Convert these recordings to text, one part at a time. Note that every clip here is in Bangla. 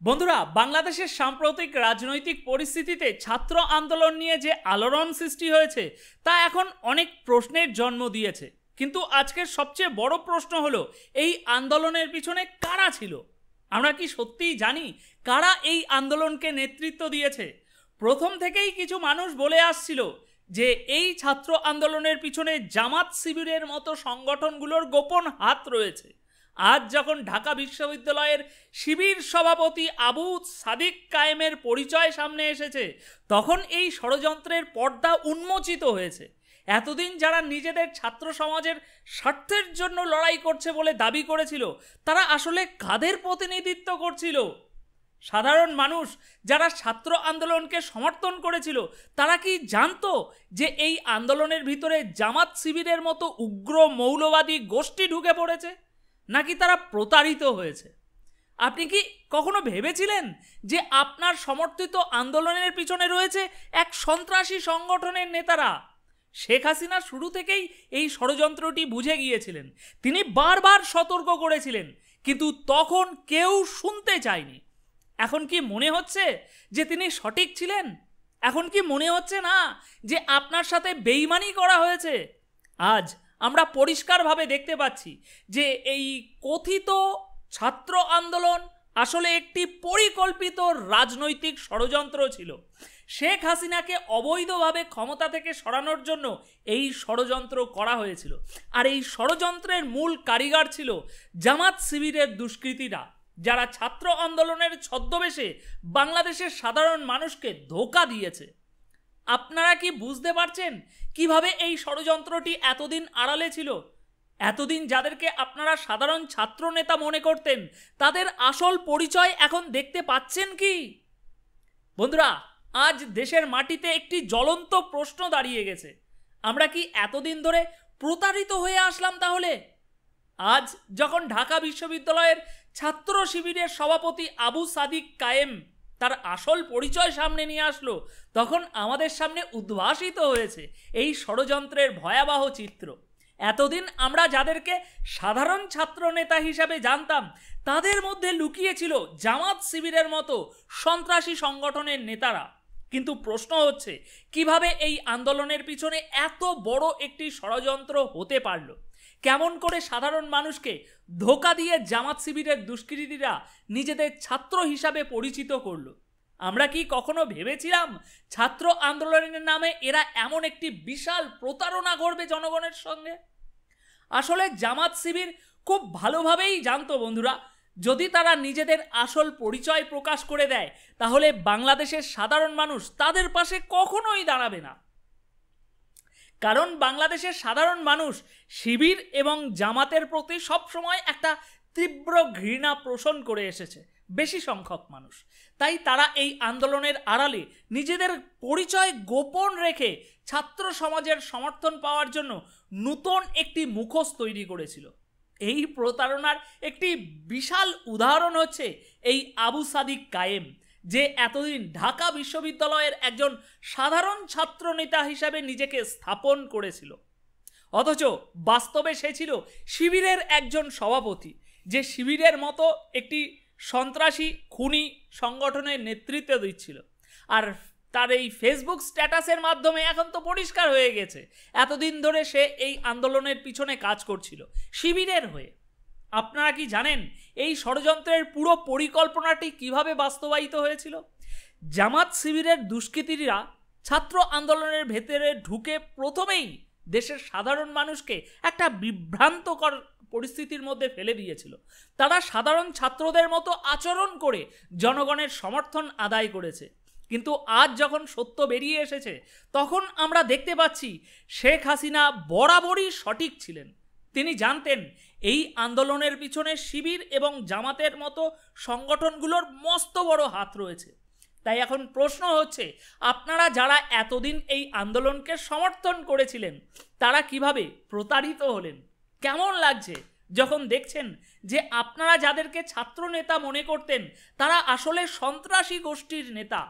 বন্ধুরা, বাংলাদেশের সাম্প্রতিক রাজনৈতিক পরিস্থিতিতে ছাত্র আন্দোলন নিয়ে যে আলোড়ন সৃষ্টি হয়েছে তা এখন অনেক প্রশ্নের জন্ম দিয়েছে। কিন্তু আজকের সবচেয়ে বড় প্রশ্ন হলো, এই আন্দোলনের পিছনে কারা ছিল? আমরা কি সত্যিই জানি কারা এই আন্দোলনকে নেতৃত্ব দিয়েছে? প্রথম থেকেই কিছু মানুষ বলে আসছিল যে এই ছাত্র আন্দোলনের পিছনে জামাত শিবিরের মতো সংগঠনগুলোর গোপন হাত রয়েছে। আজ যখন ঢাকা বিশ্ববিদ্যালয়ের শিবির সভাপতি আবু সাদিক কায়েমের পরিচয় সামনে এসেছে, তখন এই ষড়যন্ত্রের পর্দা উন্মোচিত হয়েছে। এতদিন যারা নিজেদের ছাত্র সমাজের স্বার্থের জন্য লড়াই করছে বলে দাবি করেছিল, তারা আসলে কাদের প্রতিনিধিত্ব করছিল? সাধারণ মানুষ যারা ছাত্র আন্দোলনকে সমর্থন করেছিল, তারা কি জানতো যে এই আন্দোলনের ভিতরে জামাত শিবিরের মতো উগ্র মৌলবাদী গোষ্ঠী ঢুকে পড়েছে? নাকি তারা প্রতারিত হয়েছে? আপনি কি কখনো ভেবেছিলেন যে আপনার সমর্থিত আন্দোলনের পিছনে রয়েছে এক সন্ত্রাসী সংগঠনের নেতারা? শেখ হাসিনা শুরু থেকেই এই ষড়যন্ত্রটি বুঝে গিয়েছিলেন। তিনি বারবার সতর্ক করেছিলেন, কিন্তু তখন কেউ শুনতে চায়নি। এখন কি মনে হচ্ছে যে তিনি সঠিক ছিলেন? এখন কি মনে হচ্ছে না যে আপনার সাথে বেইমানি করা হয়েছে? আজ আমরা পরিষ্কারভাবে দেখতে পাচ্ছি যে এই কথিত ছাত্র আন্দোলন আসলে একটি পরিকল্পিত রাজনৈতিক ষড়যন্ত্র ছিল। শেখ হাসিনাকে অবৈধভাবে ক্ষমতা থেকে সরানোর জন্য এই ষড়যন্ত্র করা হয়েছিল। আর এই ষড়যন্ত্রের মূল কারিগর ছিল জামাত শিবিরের দুষ্কৃতীরা, যারা ছাত্র আন্দোলনের ছদ্মবেশে বাংলাদেশের সাধারণ মানুষকে ধোঁকা দিয়েছে। আপনারা কি বুঝতে পারছেন কিভাবে এই ষড়যন্ত্রটি এতদিন আড়ালে ছিল? এতদিন যাদেরকে আপনারা সাধারণ ছাত্র নেতা মনে করতেন, তাদের আসল পরিচয় এখন দেখতে পাচ্ছেন কি? বন্ধুরা, আজ দেশের মাটিতে একটি জ্বলন্ত প্রশ্ন দাঁড়িয়ে গেছে। আমরা কি এতদিন ধরে প্রতারিত হয়ে আসলাম তাহলে? আজ যখন ঢাকা বিশ্ববিদ্যালয়ের ছাত্র শিবিরের সভাপতি আবু সাদিক কায়েম তার আসল পরিচয় সামনে নিয়ে আসলো, তখন আমাদের সামনে উদ্ভাসিত হয়েছে এই ষড়যন্ত্রের ভয়াবহ চিত্র। এতদিন আমরা যাদেরকে সাধারণ ছাত্র নেতা হিসাবে জানতাম, তাদের মধ্যে লুকিয়েছিল জামাত শিবিরের মতো সন্ত্রাসী সংগঠনের নেতারা। কিন্তু প্রশ্ন হচ্ছে, কিভাবে এই আন্দোলনের পিছনে এত বড় একটি ষড়যন্ত্র হতে পারল? কেমন করে সাধারণ মানুষকে ধোঁকা দিয়ে জামাত শিবিরের দুষ্কৃতীরা নিজেদের ছাত্র হিসাবে পরিচিত করলো? আমরা কি কখনো ভেবেছিলাম ছাত্র আন্দোলনের নামে এরা এমন একটি বিশাল প্রতারণা করবে জনগণের সঙ্গে? আসলে জামাত শিবির খুব ভালোভাবেই জানতো বন্ধুরা, যদি তারা নিজেদের আসল পরিচয় প্রকাশ করে দেয়, তাহলে বাংলাদেশের সাধারণ মানুষ তাদের পাশে কখনোই দাঁড়াবে না। কারণ বাংলাদেশের সাধারণ মানুষ শিবির এবং জামাতের প্রতি সবসময় একটা তীব্র ঘৃণা পোষণ করে এসেছে, বেশি সংখ্যক মানুষ। তাই তারা এই আন্দোলনের আড়ালে নিজেদের পরিচয় গোপন রেখে ছাত্র সমাজের সমর্থন পাওয়ার জন্য নতুন একটি মুখোশ তৈরি করেছিল। এই প্রতারণার একটি বিশাল উদাহরণ হচ্ছে এই আবু সাদিক কায়েম, যে এতদিন ঢাকা বিশ্ববিদ্যালয়ের একজন সাধারণ ছাত্র নেতা হিসাবে নিজেকে স্থাপন করেছিল, অথচ বাস্তবে সে ছিল শিবিরের একজন সভাপতি, যে শিবিরের মতো একটি সন্ত্রাসী খুনি সংগঠনের নেতৃত্ব দিচ্ছিল। আর তার এই ফেসবুক স্ট্যাটাসের মাধ্যমে এখন তো পরিষ্কার হয়ে গেছে, এতদিন ধরে সে এই আন্দোলনের পিছনে কাজ করছিল শিবিরের হয়ে। আপনারা কি জানেন এই ষড়যন্ত্রের পুরো পরিকল্পনাটি কিভাবে বাস্তবায়িত হয়েছিল? জামাত শিবিরের দুষ্কৃতীরা ছাত্র আন্দোলনের ভেতরে ঢুকে প্রথমেই দেশের সাধারণ মানুষকে একটা বিভ্রান্তকর পরিস্থিতির মধ্যে ফেলে দিয়েছিল। তারা সাধারণ ছাত্রদের মতো আচরণ করে জনগণের সমর্থন আদায় করেছে। কিন্তু আজ যখন সত্য বেরিয়ে এসেছে, তখন আমরা দেখতে পাচ্ছি শেখ হাসিনা বরাবরই সঠিক ছিলেন। তিনি জানতেন এই আন্দোলনের পিছনে শিবির এবং জামাতের মতো সংগঠনগুলোর মস্ত বড় হাত রয়েছে। তাই এখন প্রশ্ন হচ্ছে, আপনারা যারা এতদিন এই আন্দোলনকে সমর্থন করেছিলেন, তারা কিভাবে প্রতারিত হলেন? কেমন লাগছে যখন দেখছেন যে আপনারা যাদেরকে ছাত্র নেতা মনে করতেন, তারা আসলে সন্ত্রাসী গোষ্ঠীর নেতা?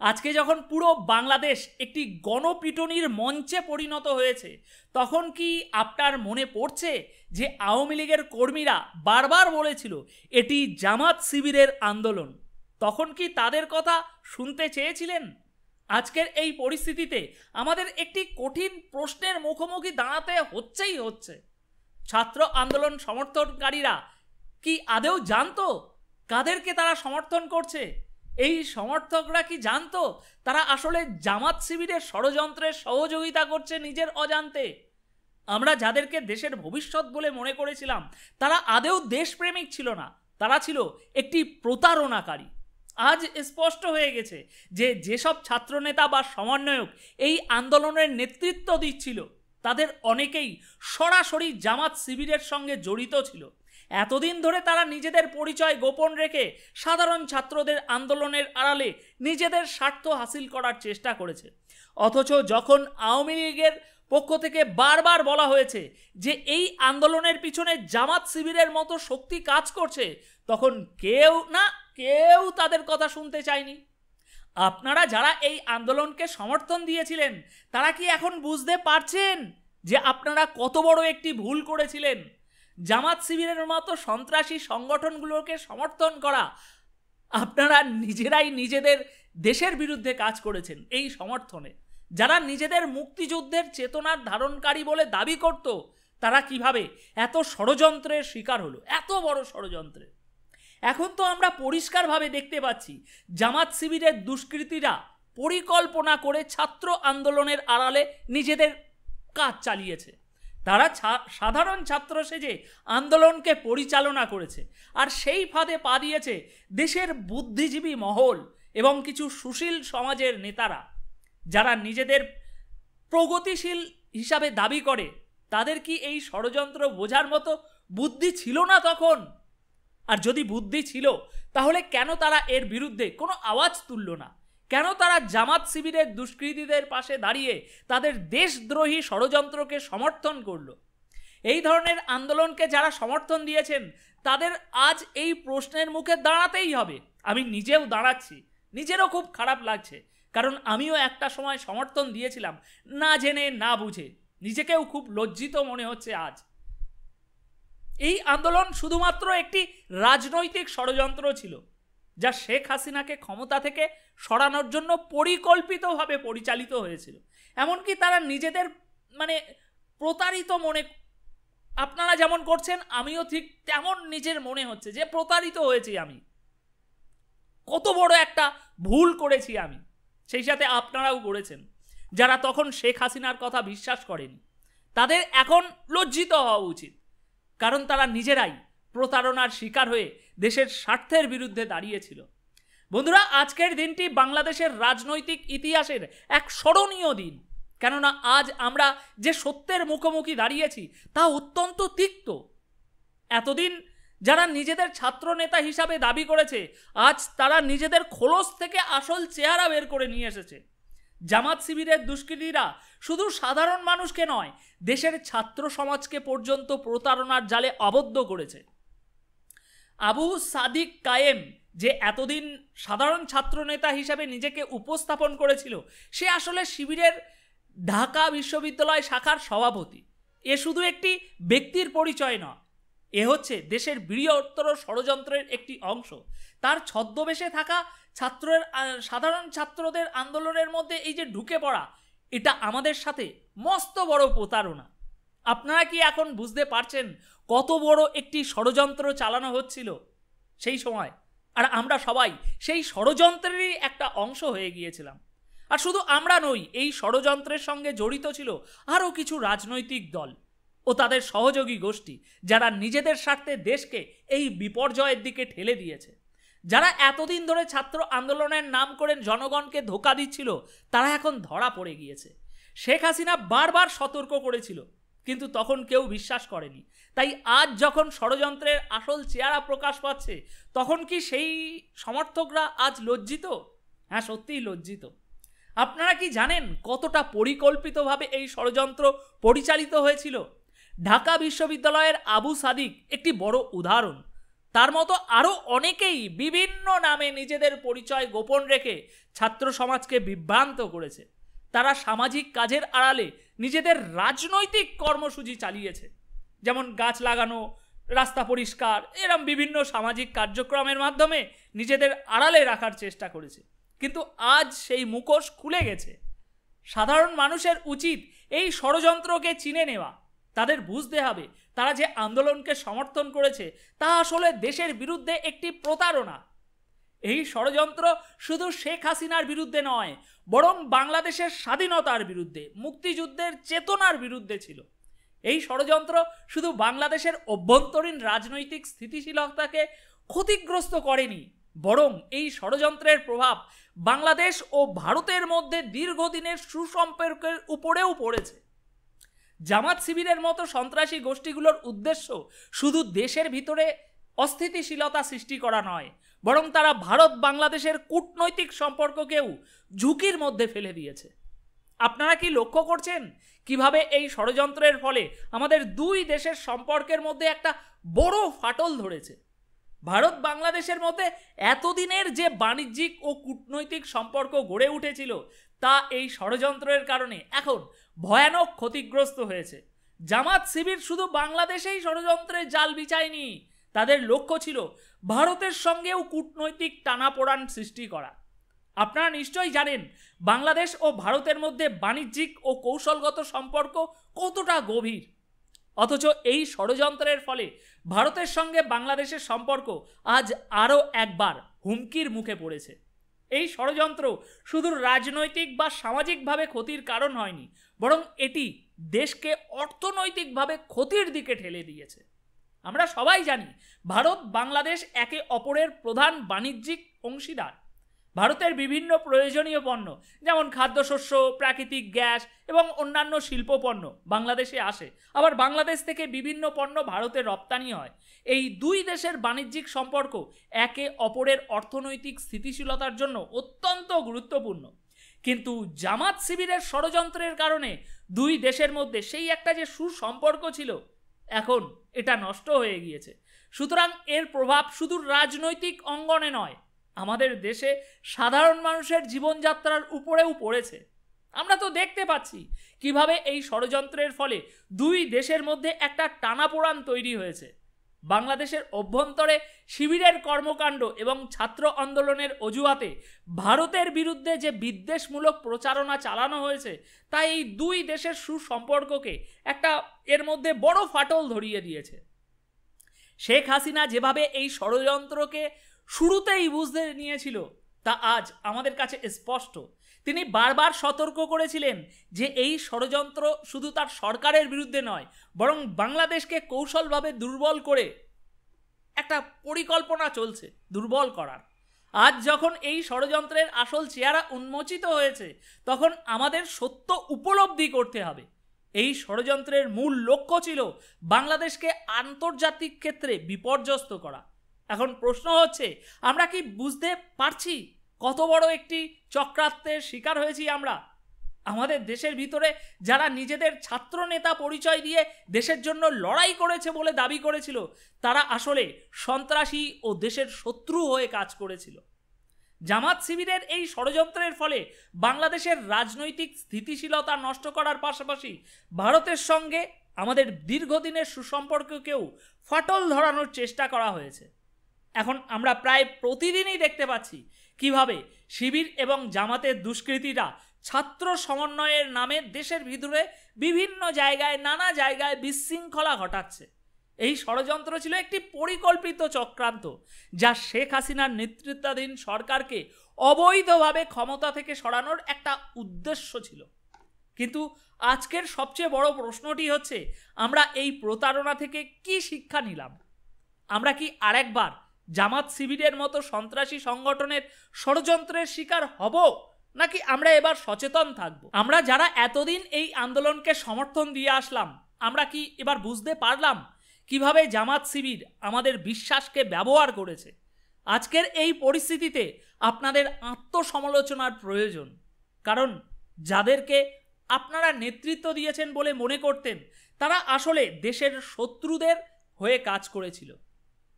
আজকে যখন পুরো বাংলাদেশ একটি গণপিটুনির মঞ্চে পরিণত হয়েছে, তখন কি আপনার মনে পড়ছে যে আওয়ামী লীগের কর্মীরা বারবার বলেছিল এটি জামাত শিবিরের আন্দোলন? তখন কি তাদের কথা শুনতে চেয়েছিলেন? আজকের এই পরিস্থিতিতে আমাদের একটি কঠিন প্রশ্নের মুখোমুখি দাঁড়াতে হচ্ছে। ছাত্র আন্দোলন সমর্থনকারীরা কি আদৌ জানতো কাদেরকে তারা সমর্থন করছে? এই সমর্থকরা কি জানতো তারা আসলে জামাত শিবিরের ষড়যন্ত্রের সহযোগিতা করছে নিজের অজান্তে? আমরা যাদেরকে দেশের ভবিষ্যৎ বলে মনে করেছিলাম, তারা আদৌ দেশপ্রেমিক ছিল না, তারা ছিল একটি প্রতারণাকারী। আজ স্পষ্ট হয়ে গেছে যে যেসব ছাত্রনেতা বা সমন্বয়ক এই আন্দোলনের নেতৃত্ব দিচ্ছিল, তাদের অনেকেই সরাসরি জামাত শিবিরের সঙ্গে জড়িত ছিল। এতদিন ধরে তারা নিজেদের পরিচয় গোপন রেখে সাধারণ ছাত্রদের আন্দোলনের আড়ালে নিজেদের স্বার্থ হাসিল করার চেষ্টা করেছে। অথচ যখন আওয়ামী লীগের পক্ষ থেকে বারবার বলা হয়েছে যে এই আন্দোলনের পিছনে জামাত শিবিরের মতো শক্তি কাজ করছে, তখন কেউ তাদের কথা শুনতে চায়নি। আপনারা যারা এই আন্দোলনকে সমর্থন দিয়েছিলেন, তারা কি এখন বুঝতে পারছেন যে আপনারা কত বড় একটি ভুল করেছিলেন? জামাত শিবিরের মতো সন্ত্রাসী সংগঠনগুলোকে সমর্থন করা, আপনারা নিজেরাই নিজেদের দেশের বিরুদ্ধে কাজ করেছেন। এই সমর্থনে যারা নিজেদের মুক্তিযুদ্ধের চেতনার ধারণকারী বলে দাবি করত, তারা কিভাবে এত ষড়যন্ত্রের শিকার হলো, এত বড় ষড়যন্ত্রের। এখন তো আমরা পরিষ্কারভাবে দেখতে পাচ্ছি জামাত শিবিরের দুষ্কৃতীরা পরিকল্পনা করে ছাত্র আন্দোলনের আড়ালে নিজেদের কাজ চালিয়েছে। তারা সাধারণ ছাত্র সেজে আন্দোলনকে পরিচালনা করেছে, আর সেই ফাঁদে পা দিয়েছে দেশের বুদ্ধিজীবী মহল এবং কিছু সুশীল সমাজের নেতারা, যারা নিজেদের প্রগতিশীল হিসাবে দাবি করে। তাদের কি এই ষড়যন্ত্র বোঝার মতো বুদ্ধি ছিল না তখন? আর যদি বুদ্ধি ছিল, তাহলে কেন তারা এর বিরুদ্ধে কোনো আওয়াজ তুলল না? কেন তারা জামাত শিবিরের দুষ্কৃতীদের পাশে দাঁড়িয়ে তাদের দেশদ্রোহী ষড়যন্ত্রকে সমর্থন করল? এই ধরনের আন্দোলনকে যারা সমর্থন দিয়েছেন, তাদের আজ এই প্রশ্নের মুখে দাঁড়াতেই হবে। আমি নিজেও দাঁড়াচ্ছি, নিজেরও খুব খারাপ লাগছে, কারণ আমিও একটা সময় সমর্থন দিয়েছিলাম না জেনে না বুঝে। নিজেকেও খুব লজ্জিত মনে হচ্ছে আজ। এই আন্দোলন শুধুমাত্র একটি রাজনৈতিক ষড়যন্ত্র ছিল, যা শেখ হাসিনাকে ক্ষমতা থেকে সরানোর জন্য পরিকল্পিতভাবে পরিচালিত হয়েছিল। এমনকি তারা নিজেদের প্রতারিত মনে, আপনারা যেমন করছেন আমিও ঠিক তেমন নিজের মনে হচ্ছে যে প্রতারিত হয়েছি আমি, কত বড় একটা ভুল করেছি আমি। সেই সাথে আপনারাও করেছেন। যারা তখন শেখ হাসিনার কথা বিশ্বাস করেনি, তাদের এখন লজ্জিত হওয়া উচিত, কারণ তারা নিজেরাই প্রতারণার শিকার হয়ে দেশের স্বার্থের বিরুদ্ধে দাঁড়িয়েছিল। বন্ধুরা, আজকের দিনটি বাংলাদেশের রাজনৈতিক ইতিহাসের এক স্মরণীয় দিন, কেননা আজ আমরা যে সত্যের মুখোমুখি দাঁড়িয়েছি তা অত্যন্ত তিক্ত। এতদিন যারা নিজেদের ছাত্র নেতা হিসাবে দাবি করেছে, আজ তারা নিজেদের খোলস থেকে আসল চেহারা বের করে নিয়ে এসেছে। জামাত শিবিরের দুষ্কৃতীরা শুধু সাধারণ মানুষকে নয়, দেশের ছাত্র সমাজকে পর্যন্ত প্রতারণার জালে আবদ্ধ করেছে। আবু সাদিক কায়েম যে এতদিন সাধারণ ছাত্র নেতা হিসাবে নিজেকে উপস্থাপন করেছিল, সে আসলে শিবিরের ঢাকা বিশ্ববিদ্যালয় শাখার সভাপতি। এ শুধু একটি ব্যক্তির পরিচয় নয়, এ হচ্ছে দেশের বৃহত্তর ষড়যন্ত্রের একটি অংশ। তার ছদ্মবেশে থাকা সাধারণ ছাত্রদের আন্দোলনের মধ্যে এই যে ঢুকে পড়া, এটা আমাদের সাথে মস্ত বড় প্রতারণা। আপনারা কি এখন বুঝতে পারছেন কত বড় একটি ষড়যন্ত্র চালানো হচ্ছিল সেই সময়? আর আমরা সবাই সেই ষড়যন্ত্রেরই একটা অংশ হয়ে গিয়েছিলাম। আর শুধু আমরা নই, এই ষড়যন্ত্রের সঙ্গে জড়িত ছিল আরও কিছু রাজনৈতিক দল ও তাদের সহযোগী গোষ্ঠী, যারা নিজেদের স্বার্থে দেশকে এই বিপর্যয়ের দিকে ঠেলে দিয়েছে। যারা এতদিন ধরে ছাত্র আন্দোলনের নাম করে জনগণকে ধোঁকা দিচ্ছিল, তারা এখন ধরা পড়ে গিয়েছে। শেখ হাসিনা বারবার সতর্ক করেছিল, কিন্তু তখন কেউ বিশ্বাস করেনি। তাই আজ যখন ষড়যন্ত্রের আসল চেহারা প্রকাশ পাচ্ছে, তখন কি সেই সমর্থকরা আজ লজ্জিত? হ্যাঁ, সত্যিই লজ্জিত। আপনারা কি জানেন কতটা পরিকল্পিতভাবে এই ষড়যন্ত্র পরিচালিত হয়েছিল? ঢাকা বিশ্ববিদ্যালয়ের আবু সাদিক একটি বড় উদাহরণ। তার মতো আরও অনেকেই বিভিন্ন নামে নিজেদের পরিচয় গোপন রেখে ছাত্র সমাজকে বিভ্রান্ত করেছে। তারা সামাজিক কাজের আড়ালে নিজেদের রাজনৈতিক কর্মসূচি চালিয়েছে, যেমন গাছ লাগানো, রাস্তা পরিষ্কার, এরম বিভিন্ন সামাজিক কার্যক্রমের মাধ্যমে নিজেদের আড়ালে রাখার চেষ্টা করেছে। কিন্তু আজ সেই মুখোশ খুলে গেছে। সাধারণ মানুষের উচিত এই ষড়যন্ত্রকে চিনে নেওয়া। তাদের বুঝতে হবে তারা যে আন্দোলনকে সমর্থন করেছে তা আসলে দেশের বিরুদ্ধে একটি প্রতারণা। এই ষড়যন্ত্র শুধু শেখ হাসিনার বিরুদ্ধে নয়, বরং বাংলাদেশের স্বাধীনতার বিরুদ্ধে, মুক্তিযুদ্ধের চেতনার বিরুদ্ধে ছিল। এই ষড়যন্ত্র শুধু বাংলাদেশের অভ্যন্তরীণ রাজনৈতিক স্থিতিশীলতাকে ক্ষতিগ্রস্ত করেনি, বরং এই ষড়যন্ত্রের প্রভাব বাংলাদেশ ও ভারতের মধ্যে দীর্ঘদিনের সুসম্পর্কের উপরেও পড়েছে। জামাত শিবিরের মতো সন্ত্রাসী গোষ্ঠীগুলোর উদ্দেশ্য শুধু দেশের ভিতরে অস্থিতিশীলতা সৃষ্টি করা নয়, বরং তারা ভারত বাংলাদেশের কূটনৈতিক সম্পর্ককেও ঝুঁকির মধ্যে ফেলে দিয়েছে। আপনারা কি লক্ষ্য করছেন কিভাবে এই ষড়যন্ত্রের ফলে আমাদের দুই দেশের সম্পর্কের মধ্যে একটা বড় ফাটল ধরেছে? ভারত বাংলাদেশের মধ্যে এতদিনের যে বাণিজ্যিক ও কূটনৈতিক সম্পর্ক গড়ে উঠেছিল তা এই ষড়যন্ত্রের কারণে এখন ভয়ানক ক্ষতিগ্রস্ত হয়েছে। জামাত শিবির শুধু বাংলাদেশেই ষড়যন্ত্রের জাল বিছায়নি, তাদের লক্ষ্য ছিল ভারতের সঙ্গেও কূটনৈতিক টানাপোড়েন সৃষ্টি করা। আপনারা নিশ্চয়ই জানেন বাংলাদেশ ও ভারতের মধ্যে বাণিজ্যিক ও কৌশলগত সম্পর্ক কতটা গভীর। অথচ এই ষড়যন্ত্রের ফলে ভারতের সঙ্গে বাংলাদেশের সম্পর্ক আজ আরও একবার হুমকির মুখে পড়েছে। এই ষড়যন্ত্র শুধু রাজনৈতিক বা সামাজিকভাবে ক্ষতির কারণ হয়নি, বরং এটি দেশকে অর্থনৈতিকভাবে ক্ষতির দিকে ঠেলে দিয়েছে। আমরা সবাই জানি ভারত বাংলাদেশ একে অপরের প্রধান বাণিজ্যিক অংশীদার। ভারতের বিভিন্ন প্রয়োজনীয় পণ্য যেমন খাদ্যশস্য, প্রাকৃতিক গ্যাস এবং অন্যান্য শিল্প পণ্য বাংলাদেশে আসে, আবার বাংলাদেশ থেকে বিভিন্ন পণ্য ভারতে রপ্তানি হয়। এই দুই দেশের বাণিজ্যিক সম্পর্ক একে অপরের অর্থনৈতিক স্থিতিশীলতার জন্য অত্যন্ত গুরুত্বপূর্ণ। কিন্তু জামাত শিবিরের ষড়যন্ত্রের কারণে দুই দেশের মধ্যে সেই একটা যে সুসম্পর্ক ছিল, এখন এটা নষ্ট হয়ে গিয়েছে। সুতরাং এর প্রভাব শুধু রাজনৈতিক অঙ্গনে নয়, আমাদের দেশে সাধারণ মানুষের জীবনযাত্রার উপরেও পড়েছে। আমরা তো দেখতে পাচ্ছি কিভাবে এই ষড়যন্ত্রের ফলে দুই দেশের মধ্যে একটা টানাপোড়েন তৈরি হয়েছে। বাংলাদেশের অভ্যন্তরে শিবিরের কর্মকাণ্ড এবং ছাত্র আন্দোলনের অজুহাতে ভারতের বিরুদ্ধে যে বিদ্বেষমূলক প্রচারণা চালানো হয়েছে তা এই দুই দেশের সুসম্পর্ককে একটা এর মধ্যে বড় ফাটল ধরিয়ে দিয়েছে। শেখ হাসিনা যেভাবে এই ষড়যন্ত্রকে শুরুতেই বুঝতে নিয়েছিল তা আজ আমাদের কাছে স্পষ্ট। তিনি বারবার সতর্ক করেছিলেন যে এই ষড়যন্ত্র শুধু তার সরকারের বিরুদ্ধে নয়, বরং বাংলাদেশকে কৌশলভাবে দুর্বল করে একটা পরিকল্পনা চলছে দুর্বল করার। আজ যখন এই ষড়যন্ত্রের আসল চেহারা উন্মোচিত হয়েছে, তখন আমাদের সত্য উপলব্ধি করতে হবে। এই ষড়যন্ত্রের মূল লক্ষ্য ছিল বাংলাদেশকে আন্তর্জাতিক ক্ষেত্রে বিপর্যস্ত করা। এখন প্রশ্ন হচ্ছে, আমরা কি বুঝতে পারছি কত বড় একটি চক্রান্তের শিকার হয়েছি আমরা? আমাদের দেশের ভিতরে যারা নিজেদের ছাত্র নেতা পরিচয় দিয়ে দেশের জন্য লড়াই করেছে বলে দাবি করেছিল, তারা আসলে সন্ত্রাসী ও দেশের শত্রু হয়ে কাজ করেছিল। জামাত শিবিরের এই ষড়যন্ত্রের ফলে বাংলাদেশের রাজনৈতিক স্থিতিশীলতা নষ্ট করার পাশাপাশি ভারতের সঙ্গে আমাদের দীর্ঘদিনের সুসম্পর্ককেও ফাটল ধরানোর চেষ্টা করা হয়েছে। এখন আমরা প্রায় প্রতিদিনই দেখতে পাচ্ছি কিভাবে শিবির এবং জামাতের দুষ্কৃতীরা ছাত্র সমন্বয়ের নামে দেশের ভিতরে বিভিন্ন জায়গায় নানা জায়গায় বিশৃঙ্খলা ঘটাচ্ছে। এই ষড়যন্ত্র ছিল একটি পরিকল্পিত চক্রান্ত, যা শেখ হাসিনার নেতৃত্বাধীন সরকারকে অবৈধভাবে ক্ষমতা থেকে সরানোর একটা উদ্দেশ্য ছিল। কিন্তু আজকের সবচেয়ে বড় প্রশ্নটি হচ্ছে, আমরা এই প্রতারণা থেকে কি শিক্ষা নিলাম? আমরা কি আরেকবার জামাত শিবিরের মতো সন্ত্রাসী সংগঠনের ষড়যন্ত্রের শিকার হব, নাকি আমরা এবার সচেতন থাকব? আমরা যারা এতদিন এই আন্দোলনকে সমর্থন দিয়ে আসলাম, আমরা কি এবার বুঝতে পারলাম কিভাবে জামাত শিবির আমাদের বিশ্বাসকে ব্যবহার করেছে? আজকের এই পরিস্থিতিতে আপনাদের আত্মসমালোচনার প্রয়োজন, কারণ যাদেরকে আপনারা নেতৃত্ব দিয়েছেন বলে মনে করতেন, তারা আসলে দেশের শত্রুদের হয়ে কাজ করেছিল।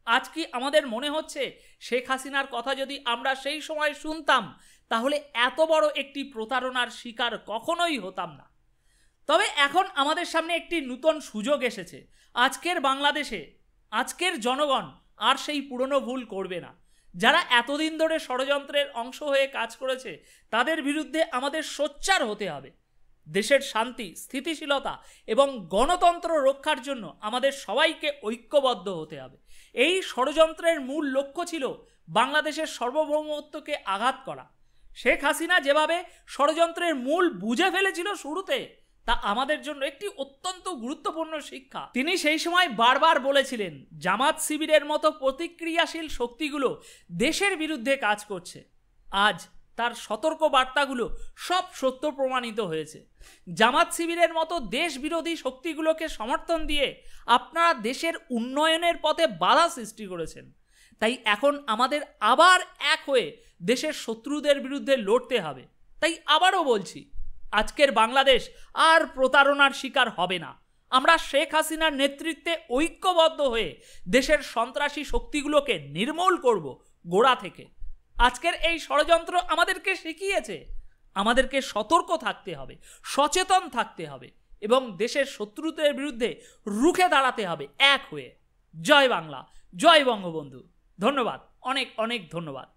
আজ কি আমাদের মনে হচ্ছে শেখ হাসিনার কথা যদি আমরা সেই সময় শুনতাম তাহলে এত বড় একটি প্রতারণার শিকার কখনোই হতাম না? তবে এখন আমাদের সামনে একটি নতুন সুযোগ এসেছে। আজকের বাংলাদেশে আজকের জনগণ আর সেই পুরনো ভুল করবে না। যারা এতদিন ধরে ষড়যন্ত্রের অংশ হয়ে কাজ করেছে তাদের বিরুদ্ধে আমাদের সোচ্চার হতে হবে। দেশের শান্তি, স্থিতিশীলতা এবং গণতন্ত্র রক্ষার জন্য আমাদের সবাইকে ঐক্যবদ্ধ হতে হবে। এই ষড়যন্ত্রের মূল লক্ষ্য ছিল বাংলাদেশের সার্বভৌমত্বকে আঘাত করা। শেখ হাসিনা যেভাবে ষড়যন্ত্রের মূল বুঝে ফেলেছিল শুরুতে, তা আমাদের জন্য একটি অত্যন্ত গুরুত্বপূর্ণ শিক্ষা। তিনি সেই সময় বারবার বলেছিলেন জামাত শিবিরের মতো প্রতিক্রিয়াশীল শক্তিগুলো দেশের বিরুদ্ধে কাজ করছে। আজ তার সতর্ক বার্তাগুলো সব সত্য প্রমাণিত হয়েছে। জামাত শিবিরের মতো দেশ বিরোধী শক্তিগুলোকে সমর্থন দিয়ে আপনারা দেশের উন্নয়নের পথে বাধা সৃষ্টি করেছেন। তাই এখন আমাদের আবার এক হয়ে দেশের শত্রুদের বিরুদ্ধে লড়তে হবে। তাই আবারও বলছি, আজকের বাংলাদেশ আর প্রতারণার শিকার হবে না। আমরা শেখ হাসিনার নেতৃত্বে ঐক্যবদ্ধ হয়ে দেশের সন্ত্রাসী শক্তিগুলোকে নির্মূল করব গোড়া থেকে। আজকের এই ষড়যন্ত্র আমাদেরকে শিখিয়েছে আমাদেরকে সতর্ক থাকতে হবে, সচেতন থাকতে হবে এবং দেশের শত্রুদের বিরুদ্ধে রুখে দাঁড়াতে হবে এক হয়ে। জয় বাংলা, জয় বঙ্গবন্ধু। ধন্যবাদ, অনেক অনেক ধন্যবাদ।